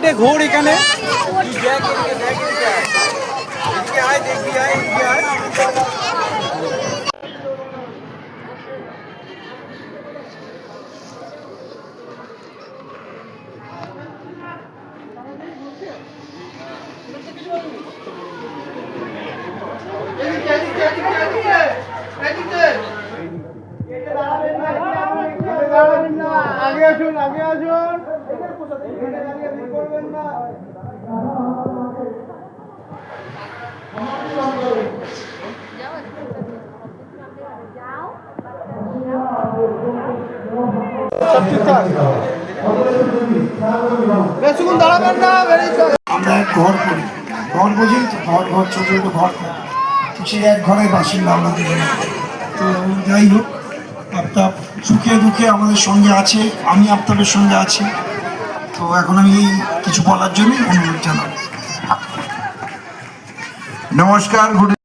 এদিকে ঘোর এখানে আগে আসুন আগে আসুন আমরা এক ঘর করি, ঘর বোঝেন তো, ঘর ঘর ছোট ছোট ঘর করি, তো সেই এক ঘরের বাসিন্দা আমরা দুজনে। তো যাই হোক, আফতাব সুখে দুঃখে আমাদের সঙ্গে আছে, আমি আফতাবের সঙ্গে আছি। তো এখন আমি কিছু বলার জন্য অনুরোধ জানাবো। নমস্কার।